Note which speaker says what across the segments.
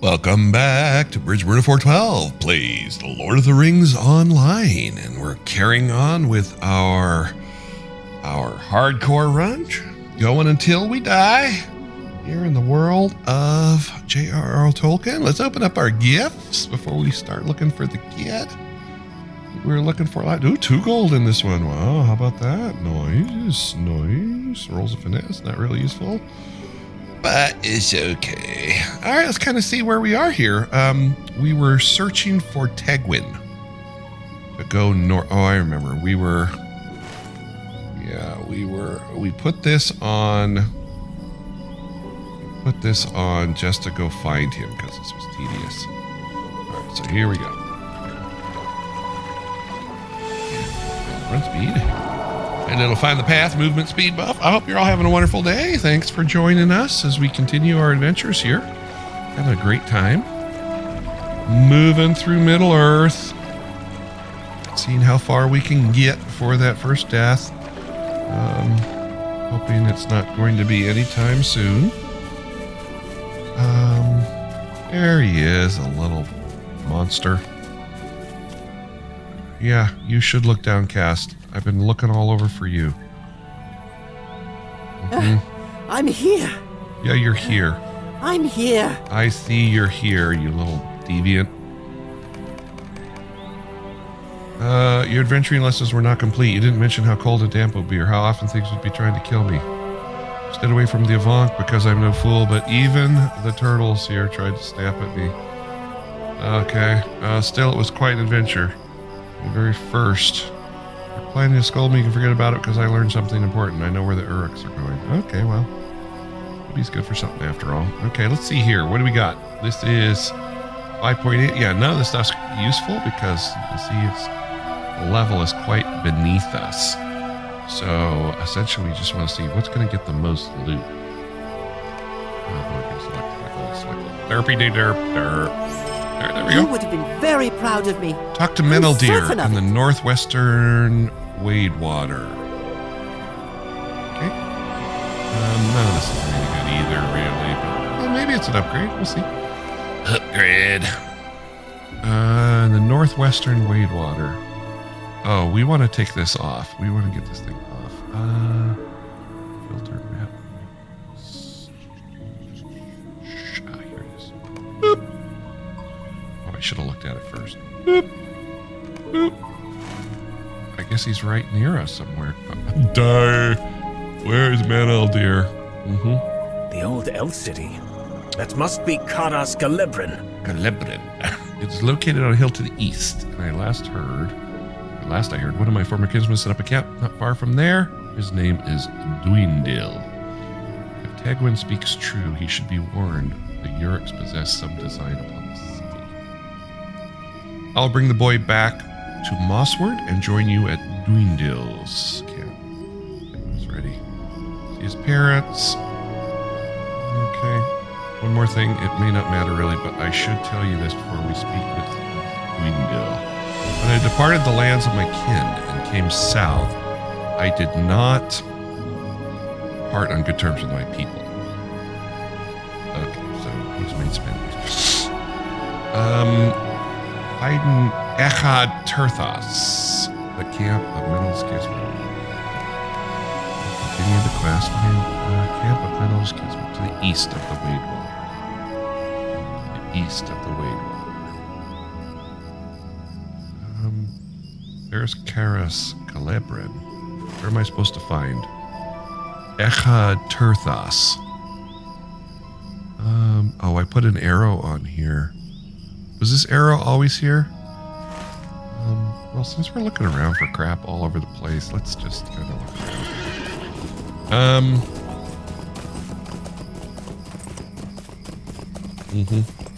Speaker 1: Welcome back to Bridgeburn 412 plays The Lord of the Rings Online, and we're carrying on with our hardcore run, going until we die here in the world of J.R.R. Tolkien. Let's open up our gifts before we start looking for the kid. We're looking for like 2 gold in this one. Wow, how about that? Nice. Rolls of finesse, not really useful, but it's okay. All right, let's kind of see where we are here. We were searching for Tegwin to go north. Oh, I remember. We put this on just to go find him because this was tedious. All right, so here we go. Run speed. And it'll find the path, movement speed buff. I hope you're all having a wonderful day. Thanks for joining us as we continue our adventures here. Having a great time. Moving through Middle Earth. Seeing how far we can get before that first death. Hoping it's not going to be anytime soon. There he is, a little monster. Yeah, you should look downcast. I've been looking all over for you.
Speaker 2: I'm here.
Speaker 1: Yeah, you're here.
Speaker 2: I'm here.
Speaker 1: I see you're here, you little deviant. Your adventuring lessons were not complete. You didn't mention how cold and damp it would be or how often things would be trying to kill me. Stayed away from the Avant because I'm no fool, but even the turtles here tried to snap at me. Okay. Still, it was quite an adventure. The very first. You're planning to scold me, you can forget about it because I learned something important. I know where the Uruks are going. Okay, well. Maybe he's good for something after all. Okay, let's see here. What do we got? This is 5.8. Yeah, none of this stuff's useful because you see the level is quite beneath us. So essentially we just want to see what's going to get the most loot. Derpy de derp derp. There we go.
Speaker 2: You would have been very proud of me.
Speaker 1: Talk to Meneldir in the northwestern Wadewater. Okay. None of this is really good either, really. But well, maybe it's an upgrade. We'll see. Upgrade. The northwestern Wadewater. Oh, we want to take this off. We want to get this thing off. Filter map. Here it is. Boop. Oh, I should have looked at it first. Boop. Boop. I guess he's right near us somewhere. Die. Where's Meneldir?
Speaker 3: The old elf city. That must be Caras Galadhon.
Speaker 1: It's located on a hill to the east. And I last I heard, one of my former kinsmen set up a camp not far from there. His name is Duindil. If Tegwin speaks true, he should be warned. The Uruks possess some design upon the city. I'll bring the boy back to Mossward and join you at Duindil's camp. He's ready. See his parents. Okay. One more thing. It may not matter really, but I should tell you this before we speak with Duindil. When I departed the lands of my kin and came south, I did not part on good terms with my people. Okay, so he's made Spanish. Biden Echad Turthos, the camp of Menel's Kinsman. Continue the quest from camp of Menel's Kinsman to the east of the Wadewater. There's Caras Galadhon. Where am I supposed to find? Echad Turthos. Oh, I put an arrow on here. Was this arrow always here? Well, since we're looking around for crap all over the place, let's just kind of look around.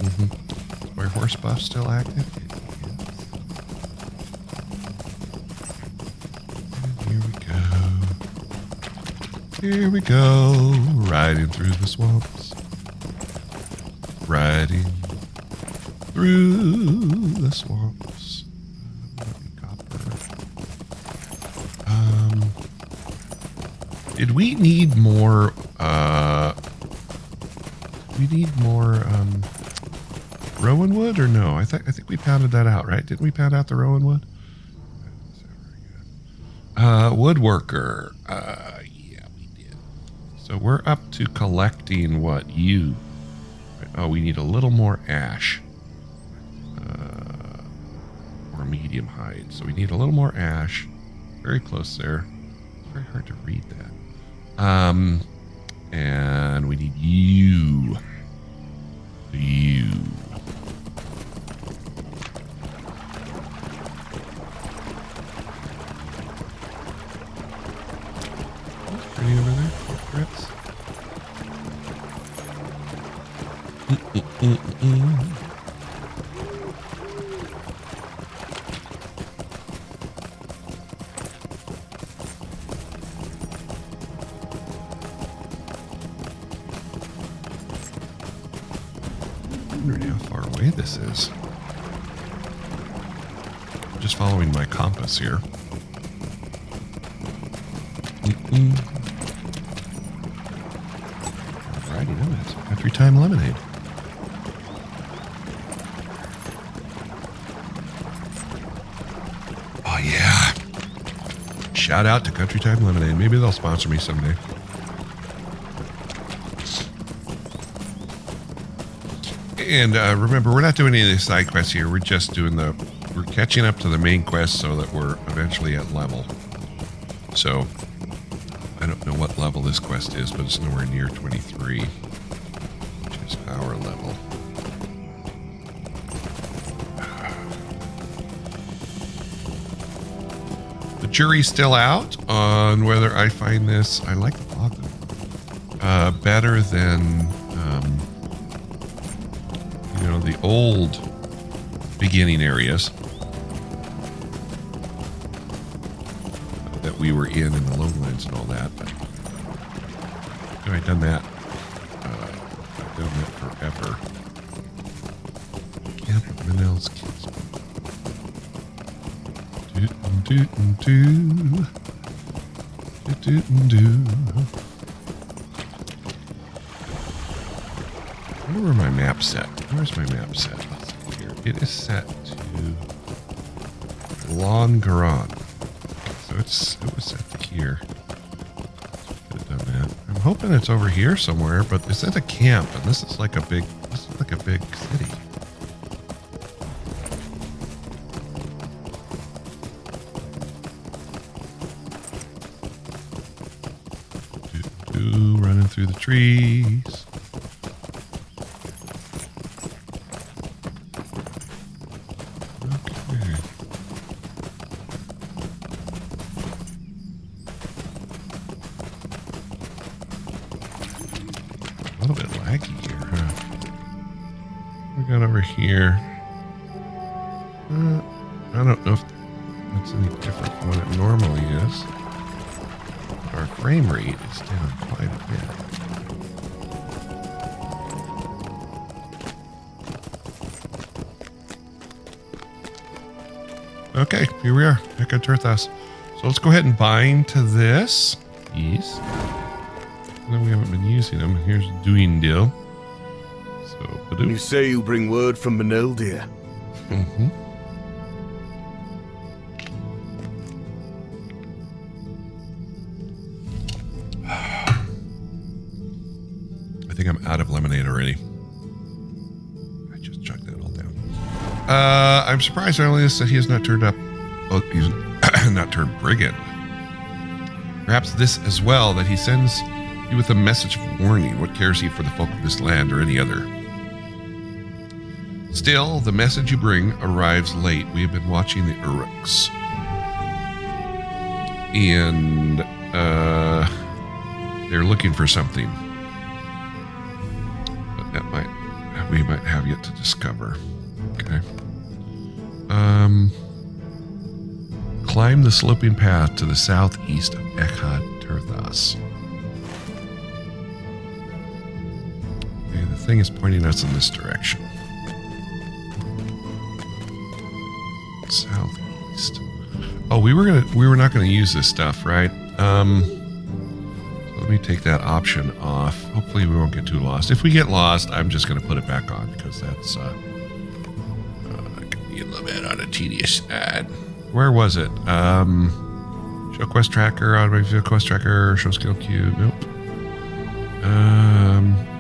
Speaker 1: Is my horse buff still active? Here we go, riding through the swamps. Riding through the swamps. Did we need more, Rowan wood or no? I think we pounded that out, right? Didn't we pound out the Rowan wood? Woodworker. Yeah, we did. So we're up to collecting what you. Oh, we need a little more ash. Or medium hide. So we need a little more ash. Very close there. It's very hard to read that. And we need you. You. That's pretty over there. Regrets. This is. I'm just following my compass here. Alrighty, then it's Country Time Lemonade. Oh yeah! Shout out to Country Time Lemonade. Maybe they'll sponsor me someday. And remember, we're not doing any of the side quests here. We're just doing we're catching up to the main quest so that we're eventually at level. So, I don't know what level this quest is, but it's nowhere near 23, which is our level. The jury's still out on whether I find this, I like the blog, better than... the old beginning areas that we were in the lowlands and all that. But I've done that. I've done that forever. Camp of Menel's kids. I wonder where my map's set. Where's my map set? Let's see here. It is set to Longaron. So it was set to here. Could have done that. I'm hoping it's over here somewhere, but it's at a camp, and this is like a big city. Running through the trees. Here. I don't know if that's any different from what it normally is. Our frame rate is down quite a bit. Okay, here we are, back at Turthos. So let's go ahead and bind to this. Yes. No, we haven't been using them. Here's Duindil.
Speaker 4: You say you bring word from Meneldir.
Speaker 1: Mm-hmm. I think I'm out of lemonade already. I just chugged that all down. I'm surprised Arlius said he has not turned up. Oh, he's not turned brigand. Perhaps this as well, that he sends you with a message of warning. What cares he for the folk of this land or any other? Still, the message you bring arrives late. We have been watching the Uruks. And they're looking for something. But that we might have yet to discover. Okay. Climb the sloping path to the southeast of Echad Turthos. Okay, the thing is pointing us in this direction. Southeast. Oh, we were not gonna use this stuff, right? So let me take that option off. Hopefully we won't get too lost. If we get lost, I'm just gonna put it back on because that's be a little bit on a tedious side. Where was it? Show quest tracker, automatic quest tracker, show skill cube. Nope.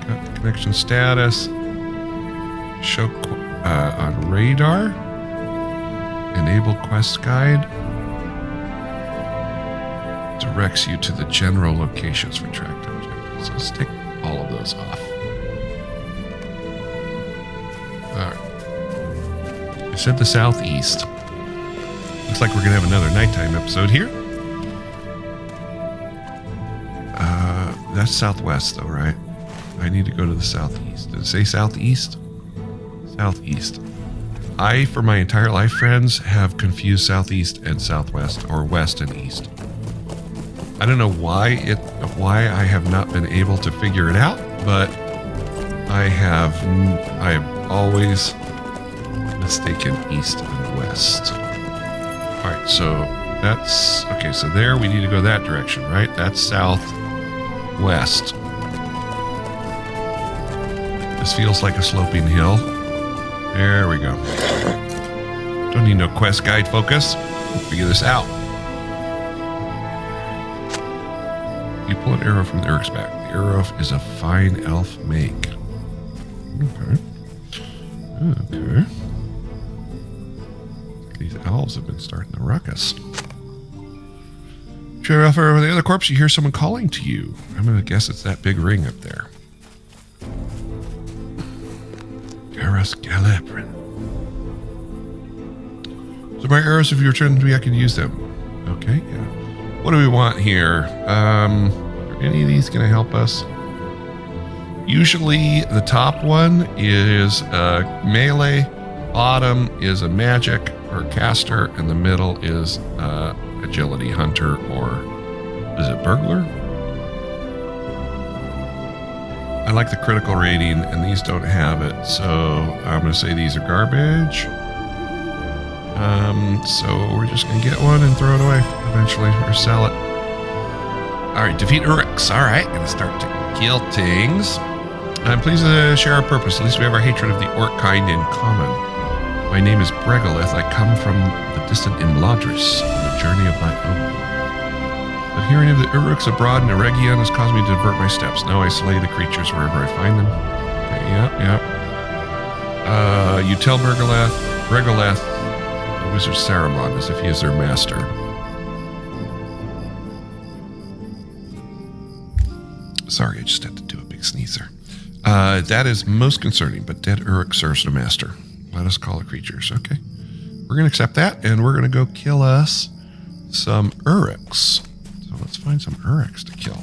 Speaker 1: Got connection status. Show on radar. Enable quest guide. Directs you to the general locations for tracked objectives. So let's take all of those off. Alright. I said the southeast. Looks like we're going to have another nighttime episode here. That's southwest though, right? I need to go to the southeast. Did it say southeast? Southeast. I, for my entire life, friends, have confused southeast and southwest, or west and east. I don't know why I have not been able to figure it out, but I have always mistaken east and west. All right, so that's okay. So there, we need to go that direction, right? That's southwest. This feels like a sloping hill. There we go. Don't need no quest guide focus. We'll figure this out. You pull an arrow from the Uruk's back. The arrow is a fine elf make. Okay. Okay. These elves have been starting the ruckus. Show off over the other corpse, you hear someone calling to you. I'm going to guess it's that big ring up there. Caras Galadhon. So my arrows, if you return to me, I can use them. Okay, yeah. What do we want here? Are any of these going to help us? Usually the top one is melee, bottom is a magic or caster, and the middle is agility hunter, or is it burglar? I like the critical rating, and these don't have it, so I'm going to say these are garbage. So we're just going to get one and throw it away eventually, or sell it. Alright, defeat Uruks. Alright, going to start to kill things. I'm pleased to share our purpose. At least we have our hatred of the orc kind in common. My name is Bregalith. I come from the distant Imladris on the journey of my own. But hearing of the Uruks abroad in Eregion has caused me to divert my steps. Now I slay the creatures wherever I find them. Okay, yep. You tell Bregalith, the wizard Saruman, as if he is their master. Sorry, I just had to do a big sneezer. That is most concerning, but dead Uruk serves no master. Let us call the creatures. Okay. We're going to accept that, and we're going to go kill us some Uruks. So let's find some Uruks to kill.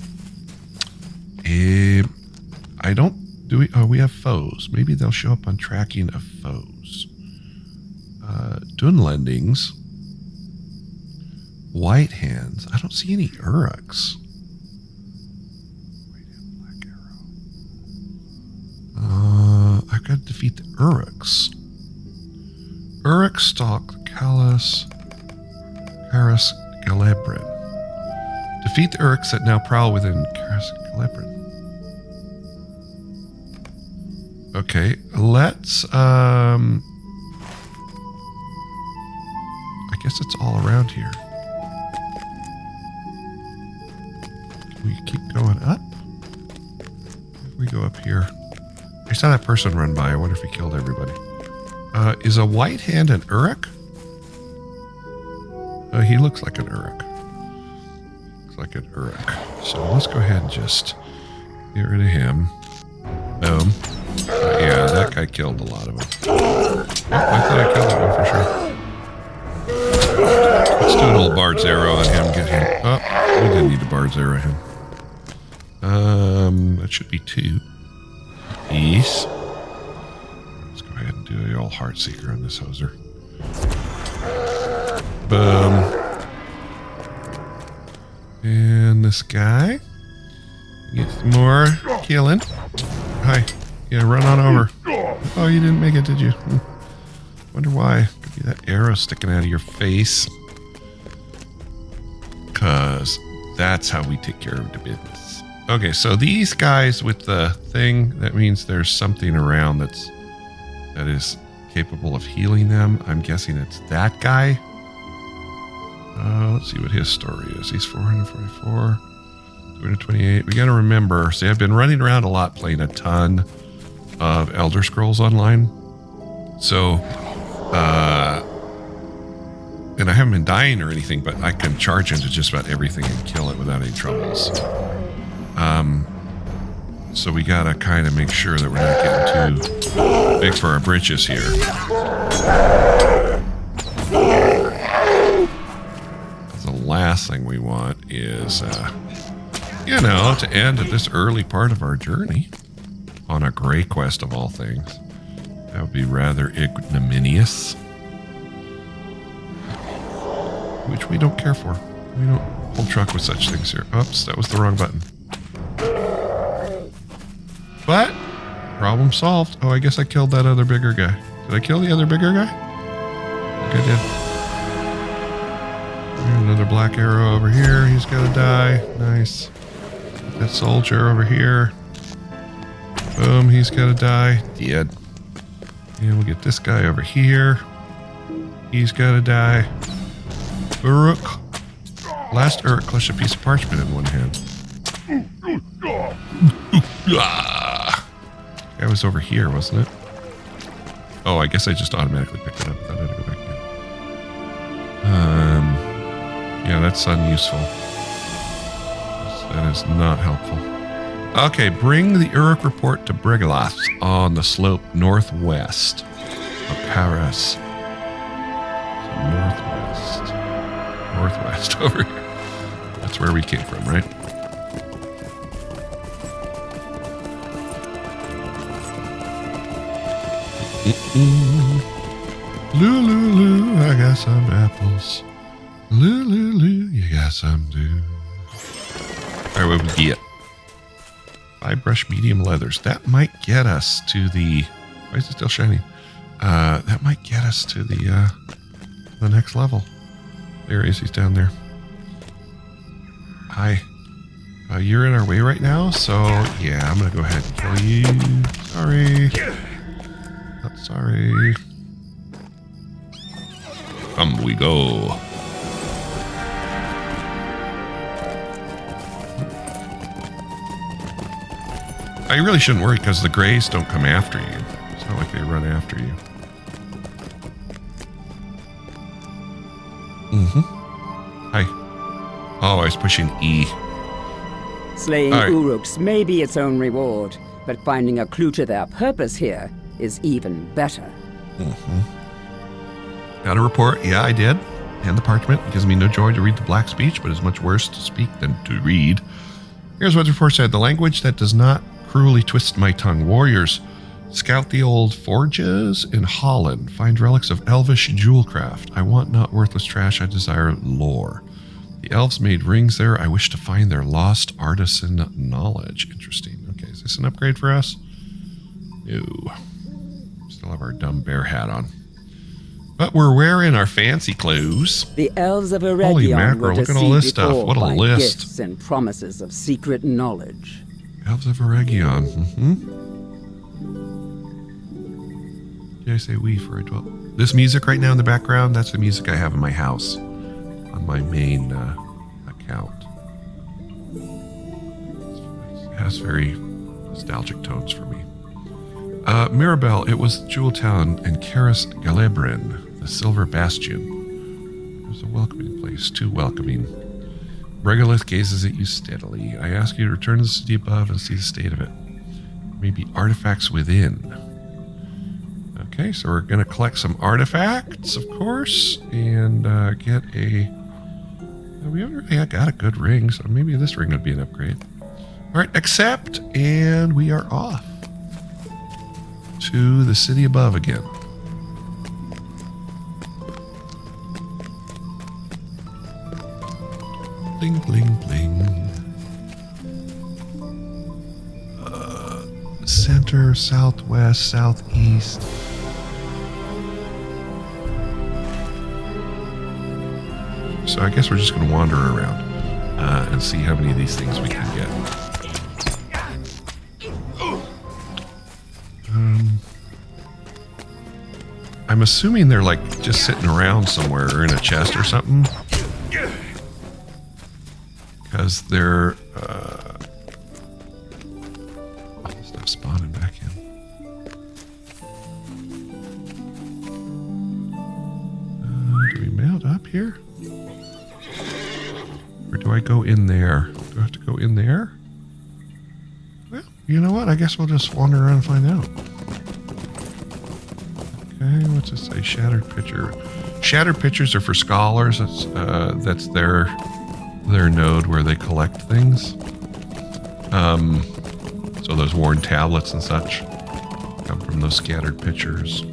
Speaker 1: We have foes. Maybe they'll show up on tracking of foes. Dunlendings. White hands. I don't see any Uruks. White hand, black arrow. I've got to defeat the Uruks. Uruk stalk Caras Galadhon. Defeat the Uruks that now prowl within Caras Galadhon. Okay, let's I guess it's all around here. Can we keep going up? If we go up here. I saw that person run by. I wonder if he killed everybody. Is a white hand an Uruk? He looks like an Uruk. Looks like an Uruk. So let's go ahead and just get rid of him. Boom. Yeah, that guy killed a lot of them. Oh, I thought I killed that one for sure. Let's do an old Bard's arrow on him. Get him. Oh, we didn't need a Bard's arrow him. That should be 2. Peace. Let's go ahead and do the old Heartseeker on this hoser. Boom. And this guy. Get some more killing. Hi. Yeah, run on over. Oh, you didn't make it, did you? Wonder why. Could be that arrow sticking out of your face. Because that's how we take care of the business. Okay, so these guys with the thing, that means there's something around that is capable of healing them. I'm guessing it's that guy. Let's see what his story is. He's 444, 228. We got to remember, see, I've been running around a lot playing a ton of Elder Scrolls Online. So, and I haven't been dying or anything, but I can charge into just about everything and kill it without any troubles. So we gotta kind of make sure that we're not getting too big for our britches here. The last thing we want is, you know, to end at this early part of our journey on a gray quest of all things. That would be rather ignominious. Which we don't care for. We don't hold truck with such things here. Oops, that was the wrong button. But, problem solved. Oh, I guess I killed that other bigger guy. Did I kill the other bigger guy? I think I did. There's another black arrow over here. He's got to die. Nice. That soldier over here. Boom, he's got to die. Dead. And we'll get this guy over here. He's got to die. Uruk. Last Uruk clutched a piece of parchment in one hand. That was over here, wasn't it? Oh, I guess I just automatically picked it up. I thought I had to go back in. Yeah, that's unuseful. That is not helpful. Okay, bring the Uruk report to Brigaloth on the slope northwest of Caras. So northwest over here. That's where we came from, right? Lulu, I got some apples. Lulu, you got some too. All right, what we get? 5 brush medium leathers. That might get us to the. Why is it still shining? That might get us to the next level. There he is. He's down there. Hi. You're in our way right now, so yeah, I'm gonna go ahead and kill you. Sorry. Not sorry. We go. I really shouldn't worry because the Greys don't come after you. It's not like they run after you. Hi. Oh, I was pushing E.
Speaker 5: Slaying Uruks may be its own reward, but finding a clue to their purpose here is even better.
Speaker 1: Got a report? Yeah, I did. And the parchment. It gives me no joy to read the black speech, but is much worse to speak than to read. Here's what the report said. The language that does not cruelly twist my tongue. Warriors, scout the old forges in Holland. Find relics of elvish jewelcraft. I want not worthless trash. I desire lore. The elves made rings there. I wish to find their lost artisan knowledge. Interesting. Okay, is this an upgrade for us? No. Still have our dumb bear hat on. But we're wearing our fancy clothes.
Speaker 5: The elves of Eregion
Speaker 1: Holy mackerel,
Speaker 5: were
Speaker 1: look at all this stuff. What a
Speaker 5: by
Speaker 1: list.
Speaker 5: Gifts and promises of secret knowledge.
Speaker 1: Elves of Eregion. Did I say we for a 12? This music right now in the background, that's the music I have in my house on my main account. It has very nostalgic tones for me. Mirabelle, it was Jewel Town, and Caras Galebrin, the Silver Bastion. It was a welcoming place, too welcoming. Regolith gazes at you steadily. I ask you to return to the city above and see the state of it. Maybe artifacts within. Okay, so we're going to collect some artifacts, of course, and get a... We haven't really got a good ring, so maybe this ring would be an upgrade. All right, accept, and we are off to the city above again. Bling, bling, bling. Center, southwest, southeast. So I guess we're just going to wander around and see how many of these things we can get. I'm assuming they're like just sitting around somewhere in a chest or something. Because they're stuff spawning back in. Do we mount up here? Or do I go in there? Do I have to go in there? Well, you know what? I guess we'll just wander around and find out. Okay, what's it say? Shattered pitcher. Shattered pitchers are for scholars. That's their node where they collect things. So those worn tablets and such come from those scattered pitchers.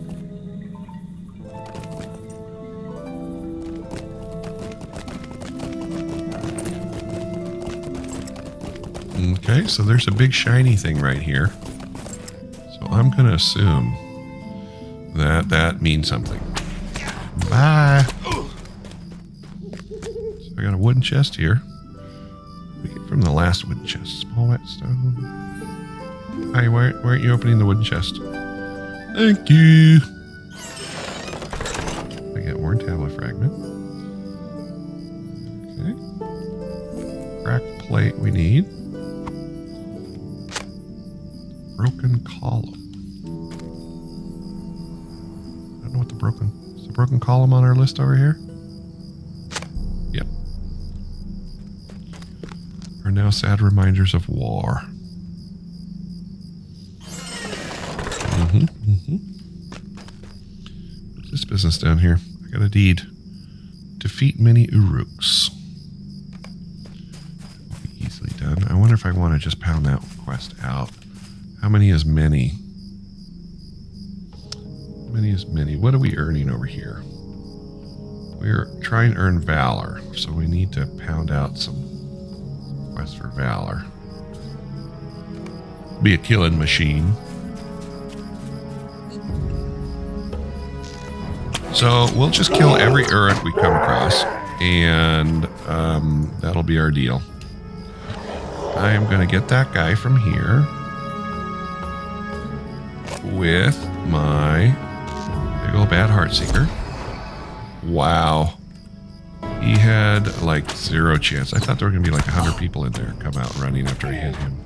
Speaker 1: Okay, so there's a big shiny thing right here. So I'm going to assume that that means something. Bye. So I got a wooden chest here. We get from the last wooden chest. Small whetstone. Hi, why aren't you opening the wooden chest? Thank you. I get worn tablet fragment. Okay. Cracked plate we need. Broken column. I don't know what is the broken column on our list over here? Yep. Are now sad reminders of war. What's this business down here? I got a deed. Defeat many Uruks. Easily done. I wonder if I want to just pound that quest out. How many is many? How many is many? What are we earning over here? We're trying to earn valor, so we need to pound out some quests for valor. Be a killing machine. So we'll just kill every Uruk we come across, and that'll be our deal. I am going to get that guy from here with my big old bad Heartseeker. Wow. He had like 0 chance. I thought there were going to be like 100 people in there come out running after I hit him.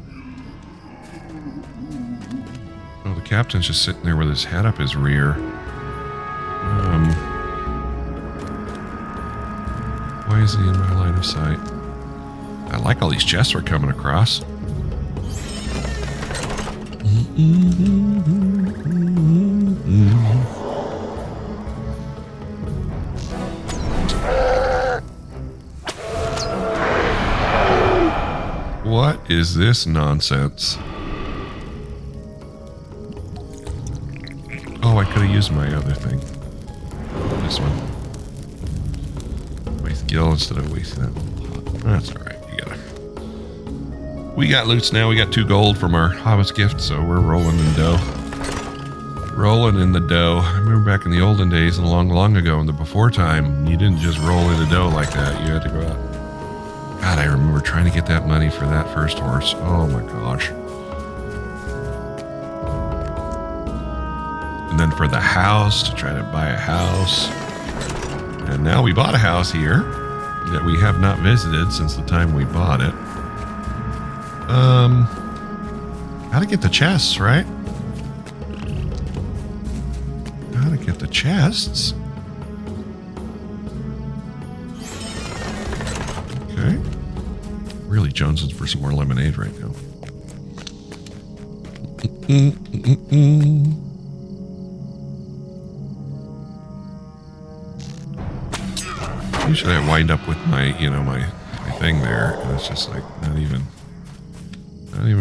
Speaker 1: Oh, the captain's just sitting there with his head up his rear. Why is he in my line of sight? I like all these chests we're coming across. What is this nonsense? Oh, I could have used my other thing. This one. Waste gil instead of wasting that little pot. That's alright. We got loots now. We got 2 gold from our Hobbit's gift, so we're rolling in dough. Rolling in the dough. I remember back in the olden days and long ago in the before time, you didn't just roll in the dough like that. You had to go out. God, I remember trying to get that money for that first horse. Oh my gosh. And then for the house, to try to buy a house. And now we bought a house here that we have not visited since the time we bought it. How to get the chests, right? How to get the chests. Okay. Really jonesing for some more lemonade right now. Usually I wind up with my, my thing there, and it's just like not even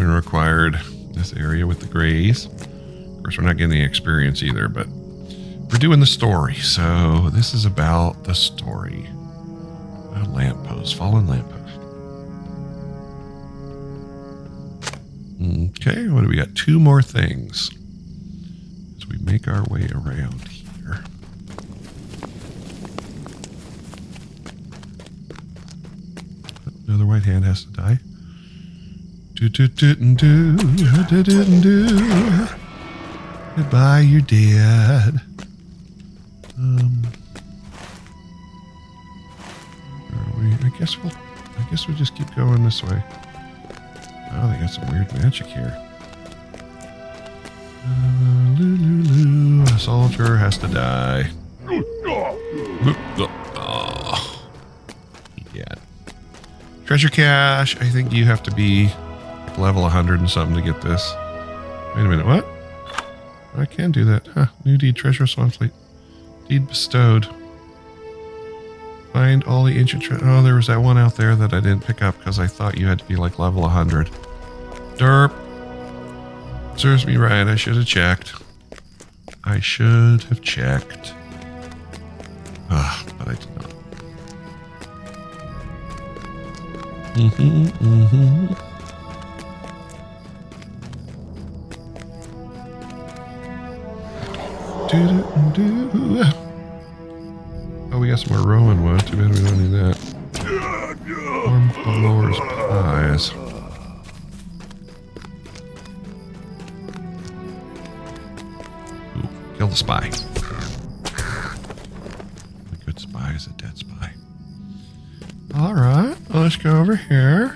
Speaker 1: required. This area with the grays. Of course, we're not getting any experience either, but we're doing the story. So this is about the story. A lamppost, fallen lamppost. Okay, what do we got? 2 more things as we make our way around here. Another white hand has to die. Goodbye, you're dead. I guess we'll just keep going this way. Oh, they got some weird magic here. A soldier has to die. Oh. Yeah. Treasure cache. I think you have to be level 100 and something to get this. Wait a minute. What? I can do that. Huh. New deed. Treasure of Swanfleet. Deed bestowed. Find all the ancient oh, there was that one out there that I didn't pick up because I thought you had to be like level 100. Derp. Serves me right. I should have checked. I should have checked. But I did not. Oh, we got some more Rowan wood. Too bad we don't need that. Warm followers pies. Ooh, kill the spy. A good spy is a dead spy. Alright, let's go over here.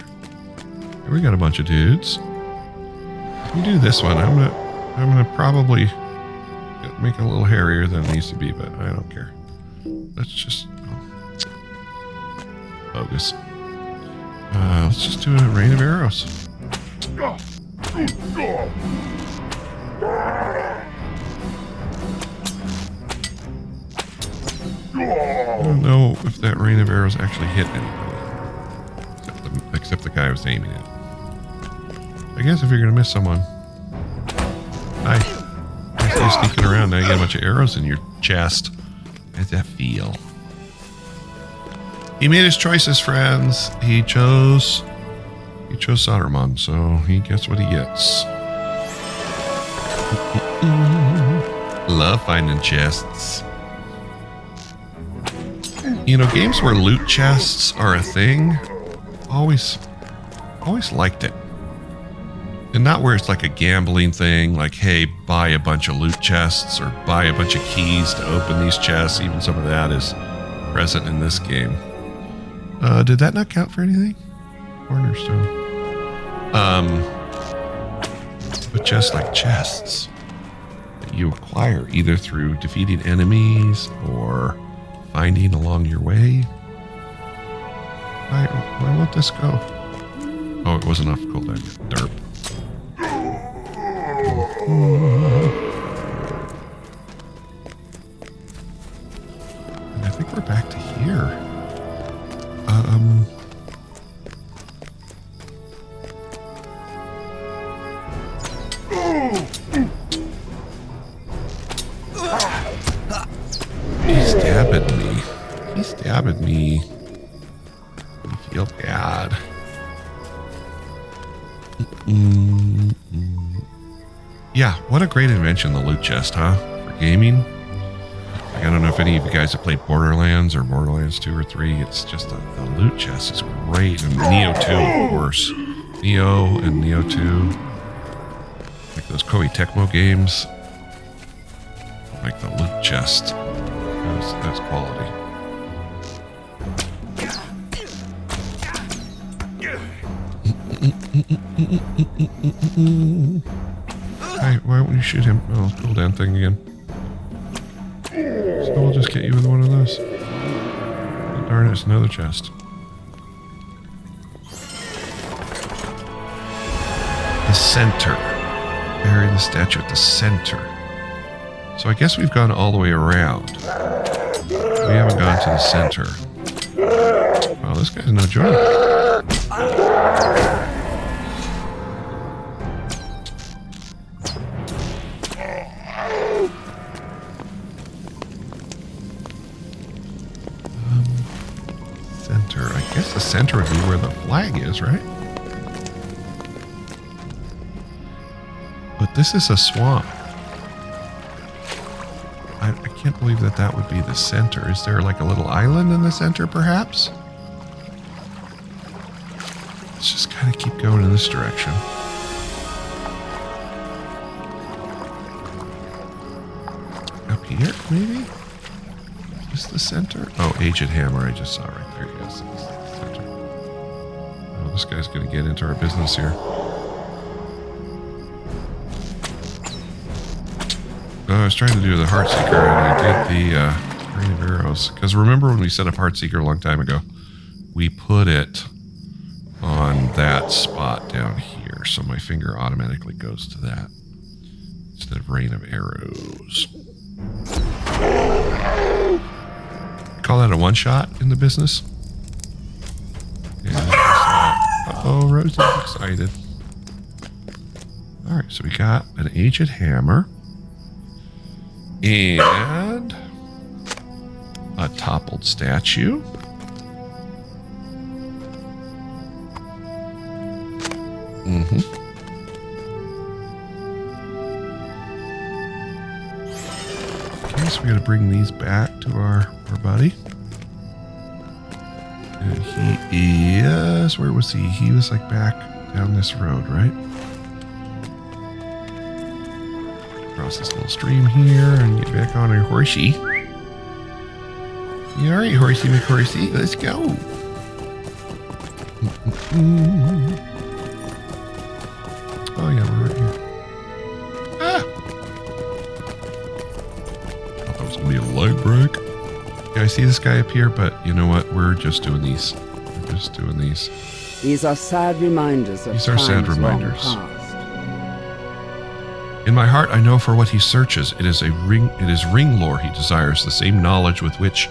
Speaker 1: Here we got a bunch of dudes. Let me do this one. I'm gonna probably make it a little hairier than it needs to be, but I don't care. Let's just focus. Let's just do a rain of arrows. I don't know if that rain of arrows actually hit anybody, except the guy I was aiming at. I guess if you're gonna miss someone, hi. I see you sneaking around. Now you got a bunch of arrows in your chest. How does that feel? He made his choices, friends. He chose Saruman, so he gets what he gets. Love finding chests. You know, games where loot chests are a thing, always liked it. And not where it's like a gambling thing, like, hey, buy a bunch of loot chests or buy a bunch of keys to open these chests. Even some of that is present in this game. Did that not count for anything? Cornerstone. But just like chests that you acquire either through defeating enemies or finding along your way. Why won't this go? Oh, it wasn't enough cooldown. Derp. And I think we're back to here. He's stabbing me. I feel bad. Yeah, what a great invention, the loot chest, huh? For gaming. Like, I don't know if any of you guys have played Borderlands or Borderlands 2 or 3. It's just the loot chest is great. And Neo 2, of course. Neo and Neo 2. Like those Koei Tecmo games. Like the loot chest. That's quality. Hey, why won't you shoot him? Oh, cooldown thing again. So we'll just get you with one of those. Oh, darn it, it's another chest. The center. Bury the statue at the center. So I guess we've gone all the way around. We haven't gone to the center. Wow, this guy's no joke. Center. I guess the center would be where the flag is, right? But this is a swamp. I can't believe that would be the center. Is there like a little island in the center, perhaps? Let's just kind of keep going in this direction. Up here, maybe? Is the center? Oh, Aged Hammer, I just saw right there. Yes, it's the center. Oh, this guy's going to get into our business here. I was trying to do the Heartseeker, and I did the Rain of Arrows. Because remember when we set up Heartseeker a long time ago, we put it on that spot down here, so my finger automatically goes to that instead of Rain of Arrows. Call that a one-shot in the business? Uh-oh, Rosie's excited. Alright, so we got an Aged Hammer. And a toppled statue. Okay, so we got to bring these back to our buddy. And he is... Where was he? He was like back down this road, right? Cross this little stream here and get back on our horsey. Yeah, alright, horsey McHorsey, let's go. Oh yeah, we're right here. Ah! Thought that was gonna be a light break. Yeah, I see this guy up here, but you know what? We're just doing these. We're just doing these.
Speaker 5: These are sad reminders of
Speaker 1: These are sad
Speaker 5: times long
Speaker 1: reminders.
Speaker 5: past.
Speaker 1: In my heart, I know for what he searches. It is ring lore he desires, the same knowledge with which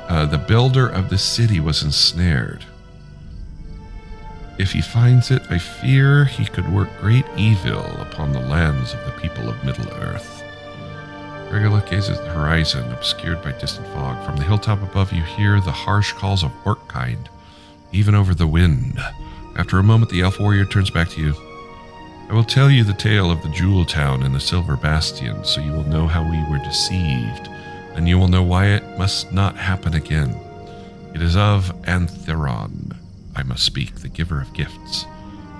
Speaker 1: the builder of the city was ensnared. If he finds it, I fear he could work great evil upon the lands of the people of Middle-earth. Regula gazes at the horizon, obscured by distant fog. From the hilltop above, you hear the harsh calls of orc-kind, even over the wind. After a moment, the elf warrior turns back to you. I will tell you the tale of the Jewel Town and the Silver Bastion, so you will know how we were deceived, and you will know why it must not happen again. It is of Antheron I must speak, the giver of gifts,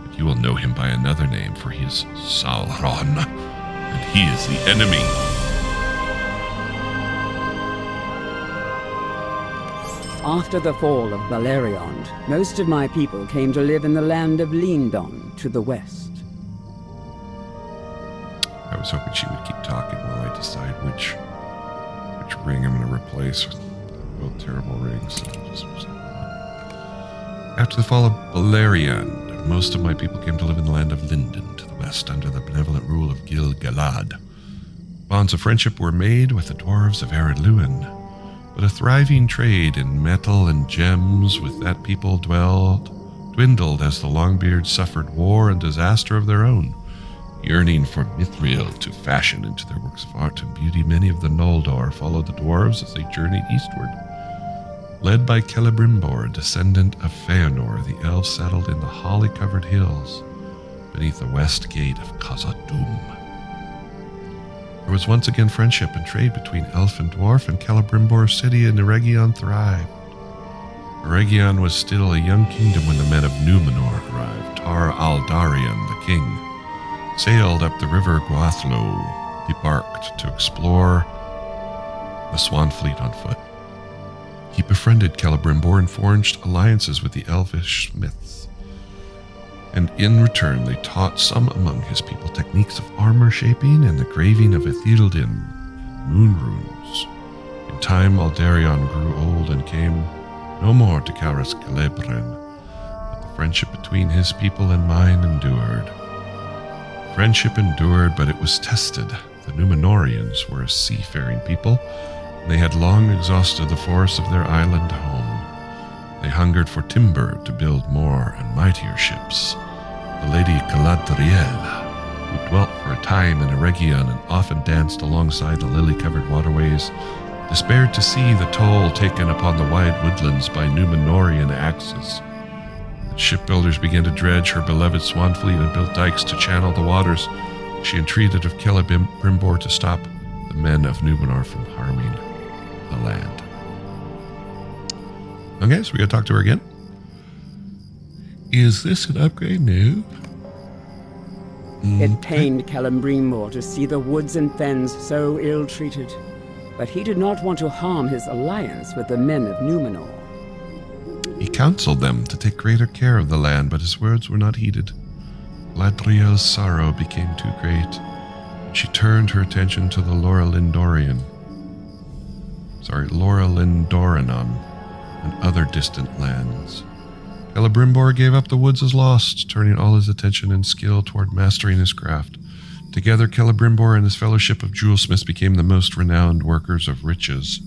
Speaker 1: but you will know him by another name, for he is Sauron, and he is the enemy.
Speaker 5: After the fall of Balerion, most of my people came to live in the land of Lindon to the west.
Speaker 1: I was hoping she would keep talking while I decide which ring I'm going to replace with both terrible rings. So after the fall of Balerion, most of my people came to live in the land of Lindon to the west under the benevolent rule of Gil-galad. Bonds of friendship were made with the dwarves of Eredluin, but a thriving trade in metal and gems with that people dwindled as the Longbeards suffered war and disaster of their own. Yearning for Mithril to fashion into their works of art and beauty, many of the Noldor followed the dwarves as they journeyed eastward. Led by Celebrimbor, descendant of Feanor, the elves settled in the holly-covered hills beneath the west gate of Khazad-dûm. There was once again friendship and trade between elf and dwarf, and Celebrimbor's city in Eregion thrived. Eregion was still a young kingdom when the men of Númenor arrived. Tar Aldarion, the king, sailed up the river Gwathlo, debarked to explore the Swan Fleet on foot. He befriended Celebrimbor and forged alliances with the elvish smiths. And in return, they taught some among his people techniques of armor shaping and the graving of Ithildin moon runes. In time, Aldarion grew old and came no more to Caras Celebrin, but the friendship between his people and mine endured. Friendship endured, but it was tested. The Númenóreans were a seafaring people, and they had long exhausted the forests of their island home. They hungered for timber to build more and mightier ships. The Lady Galadriel, who dwelt for a time in Eregion and often danced alongside the lily-covered waterways, despaired to see the toll taken upon the wide woodlands by Númenórean axes. Shipbuilders began to dredge her beloved swan fleet and built dikes to channel the waters. She entreated of Celebrimbor to stop the men of Númenor from harming the land. Okay, so we gotta talk to her again. Is this an upgrade? No.
Speaker 5: It pained Celebrimbor to see the woods and fens so ill-treated. but he did not want to harm his alliance with the men of Numenor.
Speaker 1: He counseled them to take greater care of the land, but his words were not heeded. Galadriel's sorrow became too great. She turned her attention to the Lorelindorianon and other distant lands. Celebrimbor gave up the woods as lost, turning all his attention and skill toward mastering his craft. Together, Celebrimbor and his fellowship of jewelsmiths became the most renowned workers of riches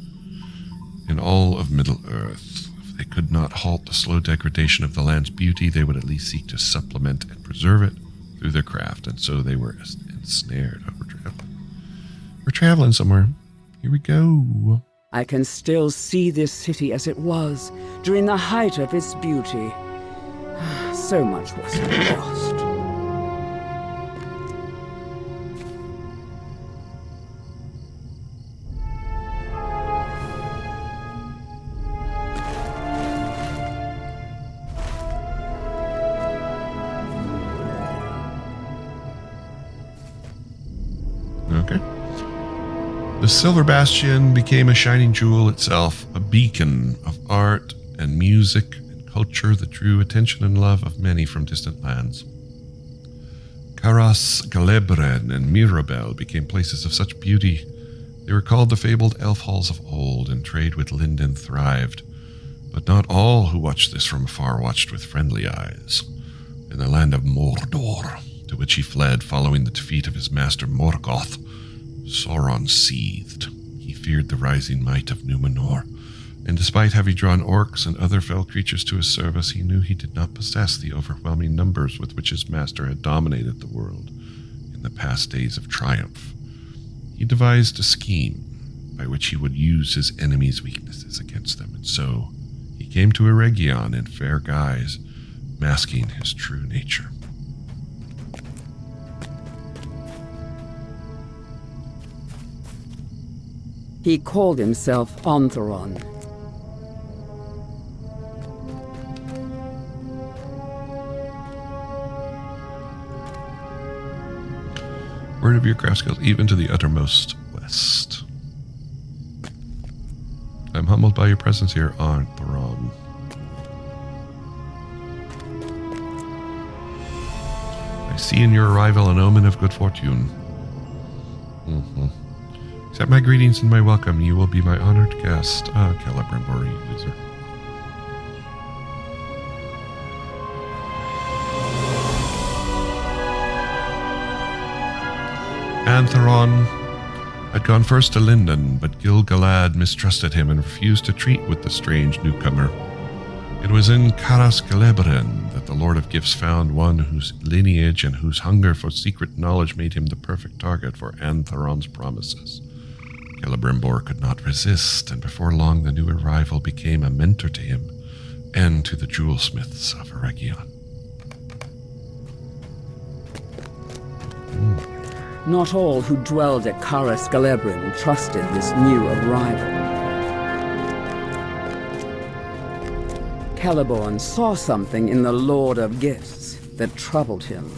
Speaker 1: in all of Middle-earth. If they could not halt the slow degradation of the land's beauty, they would at least seek to supplement and preserve it through their craft, and so they were ensnared. Oh, we're traveling somewhere. Here we go.
Speaker 5: I can still see this city as it was during the height of its beauty. So much was lost.
Speaker 1: Okay. The Silver Bastion became a shining jewel itself, a beacon of art and music and culture that drew attention and love of many from distant lands. Caras, Galebren, and Mirabel became places of such beauty. They were called the fabled elf halls of old, and trade with Lindon thrived. But not all who watched this from afar watched with friendly eyes. In the land of Mordor, to which he fled following the defeat of his master Morgoth, Sauron seethed. He feared the rising might of Numenor, and despite having drawn orcs and other fell creatures to his service, he knew he did not possess the overwhelming numbers with which his master had dominated the world in the past days of triumph. He devised a scheme by which he would use his enemies' weaknesses against them, and so he came to Eregion in fair guise, masking his true nature.
Speaker 5: He called himself Antheron.
Speaker 1: Word of your craft skills even to the uttermost west. I'm humbled by your presence here, Antheron. I see in your arrival an omen of good fortune. Accept my greetings and my welcome. You will be my honored guest. Celebrimbor, user. Antheron had gone first to Lindon, but Gil-galad mistrusted him and refused to treat with the strange newcomer. It was in Caras Galebren that the Lord of Gifts found one whose lineage and whose hunger for secret knowledge made him the perfect target for Antheron's promises. Celebrimbor could not resist, and before long the new arrival became a mentor to him and to the jewelsmiths of Eregion.
Speaker 5: Not all who dwelled at Caras Galebren trusted this new arrival. Celeborn saw something in the Lord of Gifts that troubled him.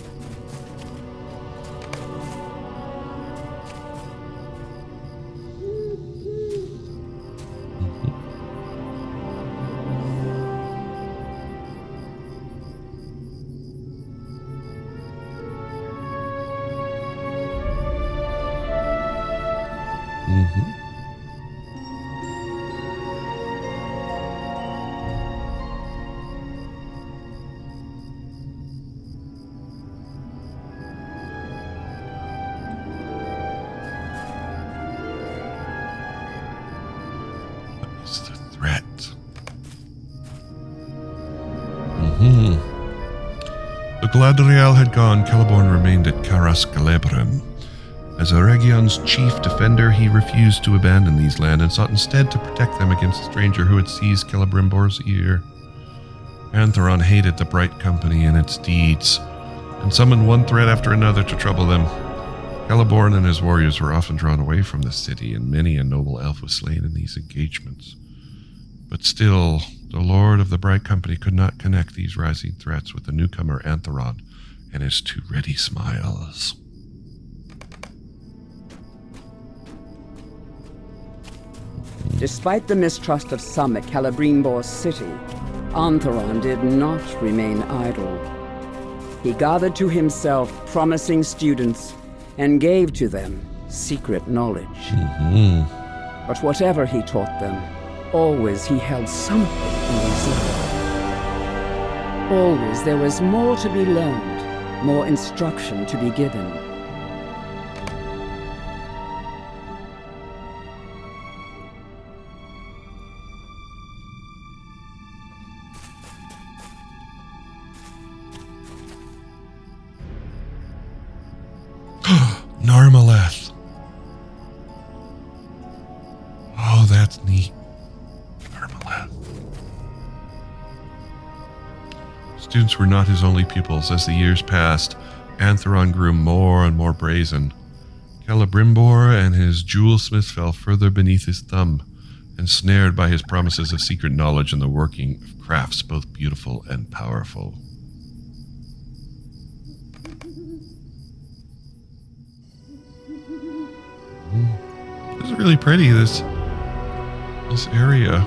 Speaker 1: What is the threat? The Galadriel had gone, Celeborn remained at Caras Galebren. As Eregion's chief defender, he refused to abandon these lands and sought instead to protect them against the stranger who had seized Celebrimbor's ear. Antheron hated the Bright Company and its deeds, and summoned one threat after another to trouble them. Celeborn and his warriors were often drawn away from the city, and many a noble elf was slain in these engagements. But still, the Lord of the Bright Company could not connect these rising threats with the newcomer Antheron and his two ready smiles.
Speaker 5: Despite the mistrust of some at Celebrimbor's city, Antheron did not remain idle. He gathered to himself promising students and gave to them secret knowledge. But whatever he taught them, always he held something in reserve. Always there was more to be learned, more instruction to be given.
Speaker 1: Narmaleth. Oh, that's neat. Narmaleth. Students were not his only pupils. As the years passed, Antheron grew more and more brazen. Celebrimbor and his jewelsmith fell further beneath his thumb, ensnared by his promises of secret knowledge and the working of crafts both beautiful and powerful. This is really pretty, this area.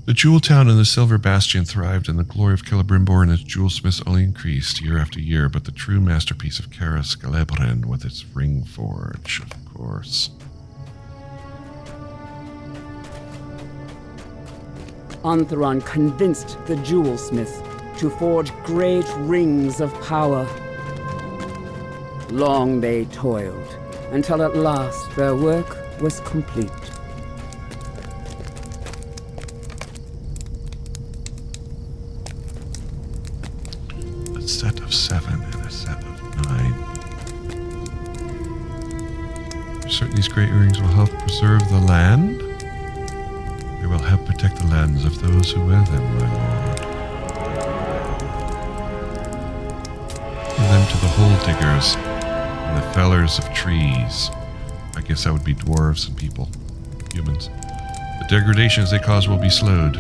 Speaker 1: The Jewel Town and the Silver Bastion thrived, and the glory of Celebrimbor and its jewelsmiths only increased year after year, but the true masterpiece of Caras, Galadhon, with its ring forge, of course.
Speaker 5: Antheron convinced the jewelsmith to forge great rings of power. Long they toiled, until at last their work was complete.
Speaker 1: A set of 7 and a set of 9. You're certain these great rings will help preserve the land? They will help protect the lands of those who wear them, my lord. Give them to the hole diggers and the fellers of trees. I guess that would be dwarves and people, humans. The degradations they cause will be slowed.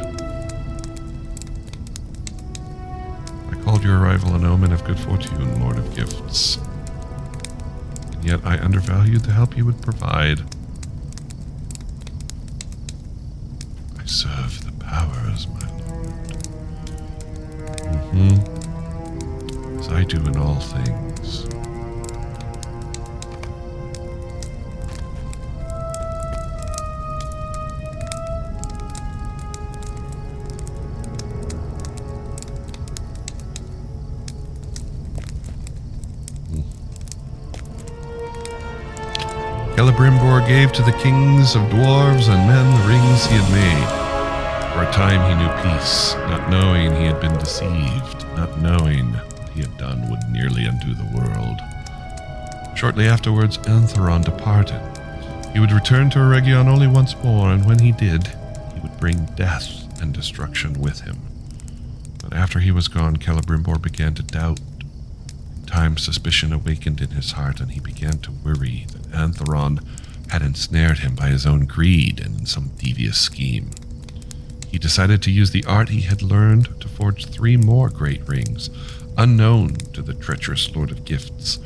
Speaker 1: I called your arrival an omen of good fortune, Lord of Gifts. And yet I undervalued the help you would provide. I serve the powers, my lord. As I do in all things. Celebrimbor gave to the kings of dwarves and men the rings he had made. For a time he knew peace, not knowing he had been deceived, not knowing what he had done would nearly undo the world. Shortly afterwards, Antheron departed. He would return to Eregion only once more, and when he did, he would bring death and destruction with him. But after he was gone, Celebrimbor began to doubt. In time, suspicion awakened in his heart, and he began to worry that Antheron had ensnared him by his own greed and in some devious scheme. He decided to use the art he had learned to forge 3 more great rings, unknown to the treacherous Lord of Gifts.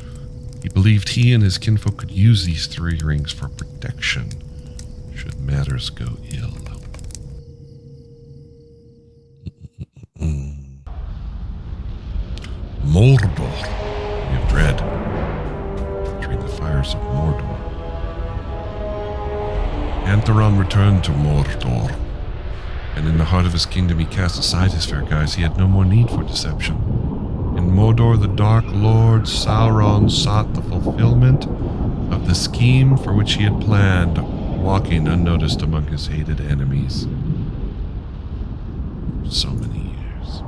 Speaker 1: He believed he and his kinfolk could use these 3 rings for protection, should matters go ill. Mordor, we have dread, entering the fires of Mordor. Antheron returned to Mordor, and in the heart of his kingdom he cast aside his fair guise. He had no more need for deception. In Mordor, the Dark Lord Sauron sought the fulfillment of the scheme for which he had planned, walking unnoticed among his hated enemies. For so many years.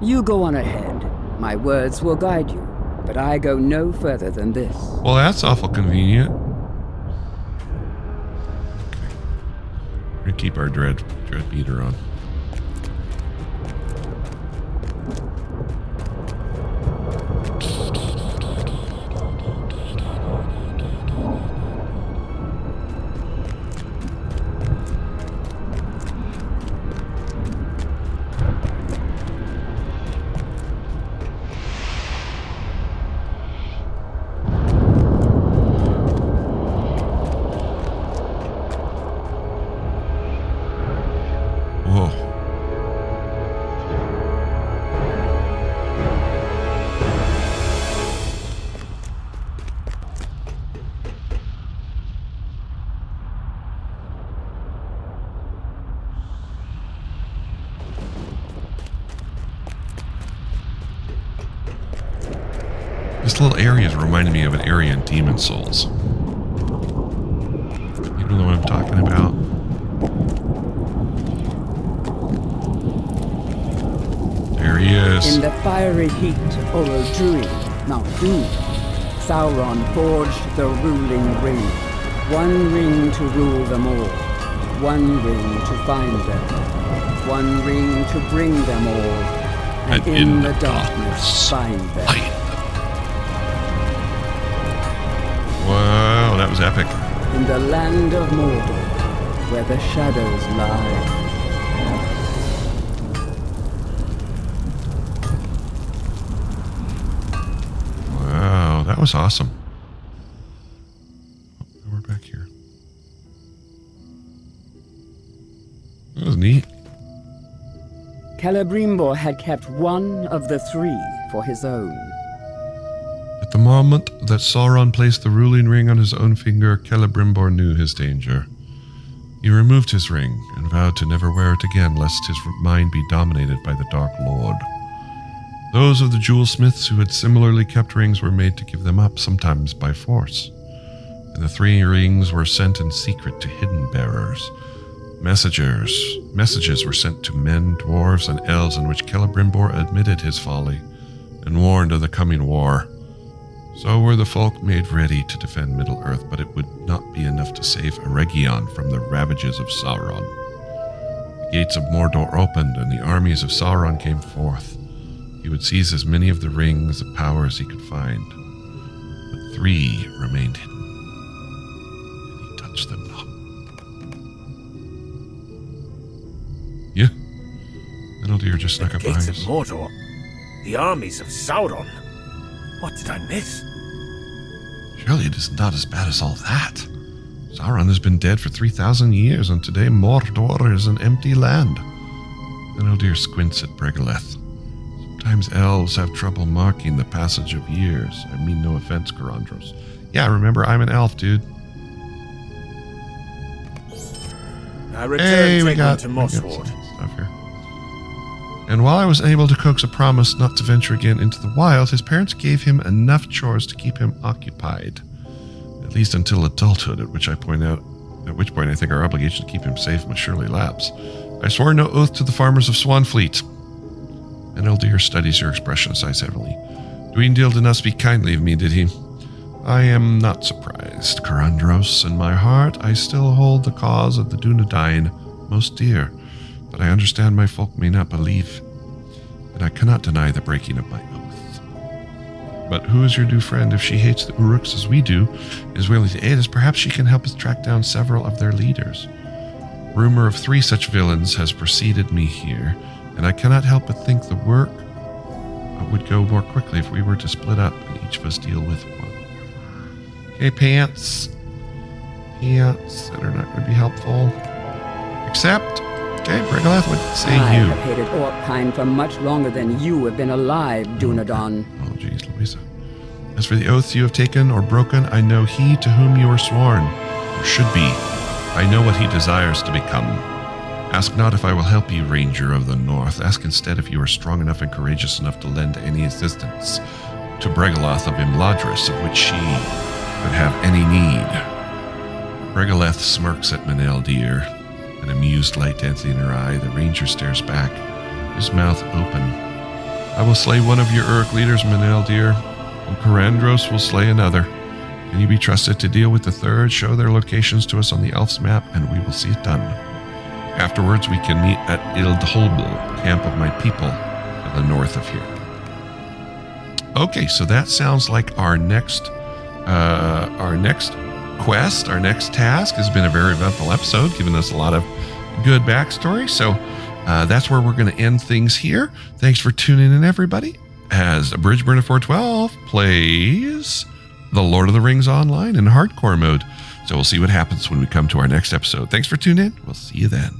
Speaker 5: You go on ahead. My words will guide you, but I go no further than this.
Speaker 1: Well, that's awful convenient. Okay. We're gonna keep our dread meter on. This little area is reminding me of an area in Demon Souls. You know what I'm talking about? There he is.
Speaker 5: In the fiery heat of Uruk, Mount Doom, Sauron forged the ruling ring. One ring to rule them all. One ring to find them. One ring to bring them all. And in the darkness find them.
Speaker 1: Wow, that was epic.
Speaker 5: In the land of Mordor, where the shadows lie.
Speaker 1: Wow, that was awesome. Oh, we're back here. That was neat.
Speaker 5: Celebrimbor had kept one of the three for his own.
Speaker 1: At the moment that Sauron placed the ruling ring on his own finger, Celebrimbor knew his danger. He removed his ring and vowed to never wear it again, lest his mind be dominated by the Dark Lord. Those of the jewelsmiths who had similarly kept rings were made to give them up, sometimes by force. And the 3 rings were sent in secret to hidden bearers. Messages were sent to men, dwarves, and elves in which Celebrimbor admitted his folly and warned of the coming war. So were the folk made ready to defend Middle-earth, but it would not be enough to save Eregion from the ravages of Sauron. The gates of Mordor opened, and the armies of Sauron came forth. He would seize as many of the rings of power as he could find. But 3 remained hidden, and he touched them not. Yeah. Meneldir just snuck up
Speaker 3: The gates
Speaker 1: behind
Speaker 3: of
Speaker 1: us.
Speaker 3: Mordor. The armies of Sauron. What did I miss?
Speaker 1: Surely it is not as bad as all that. Sauron has been dead for 3,000 years, and today Mordor is an empty land. Meneldir squints at Bregaleth. Sometimes elves have trouble marking the passage of years. I mean no offense, Carandros. Yeah, remember, I'm an elf, dude.
Speaker 3: I returned
Speaker 1: we got
Speaker 3: to
Speaker 1: some
Speaker 3: Mossward.
Speaker 1: stuff here. And while I was unable to coax a promise not to venture again into the wild, his parents gave him enough chores to keep him occupied. At least until adulthood, at which point I think our obligation to keep him safe must surely lapse. I swore no oath to the farmers of Swanfleet. Meneldir studies your expression and sighs heavily. Dwendil did not speak kindly of me, did he? I am not surprised, Carandros. In my heart, I still hold the cause of the Dunedain most dear, but I understand my folk may not believe, and I cannot deny the breaking of my oath. But who is your new friend? If she hates the Uruks as we do, and is willing to aid us, perhaps she can help us track down several of their leaders. Rumor of 3 such villains has preceded me here, and I cannot help but think the work would go more quickly if we were to split up and each of us deal with one. Okay, pants that are not going to be helpful. Except, okay, Bregaleth would say
Speaker 5: I
Speaker 1: you.
Speaker 5: have hated Orkheim for much longer than you have been alive, Dunedain.
Speaker 1: Oh, geez, Louisa. As for the oaths you have taken or broken, I know he to whom you are sworn, or should be. I know what he desires to become. Ask not if I will help you, Ranger of the North. Ask instead if you are strong enough and courageous enough to lend any assistance to Bregaleth of Imladris, of which she could have any need. Bregaleth smirks at Meneldir, an amused light dancing in her eye. The ranger stares back, his mouth open. I will slay one of your Uruk leaders, Meneldir, and Carandros will slay another. Can you be trusted to deal with the third? Show their locations to us on the elf's map, and we will see it done. Afterwards, we can meet at Ildholbil, camp of my people, to the north of here. Okay, so that sounds like our next quest, our next task. Has been a very eventful episode, giving us a lot of good backstory. So that's where we're going to end things here. Thanks for tuning in, everybody, as Bridgeburner 412 plays The Lord of the Rings Online in hardcore mode. So we'll see what happens when we come to our next episode. Thanks for tuning in. We'll see you then.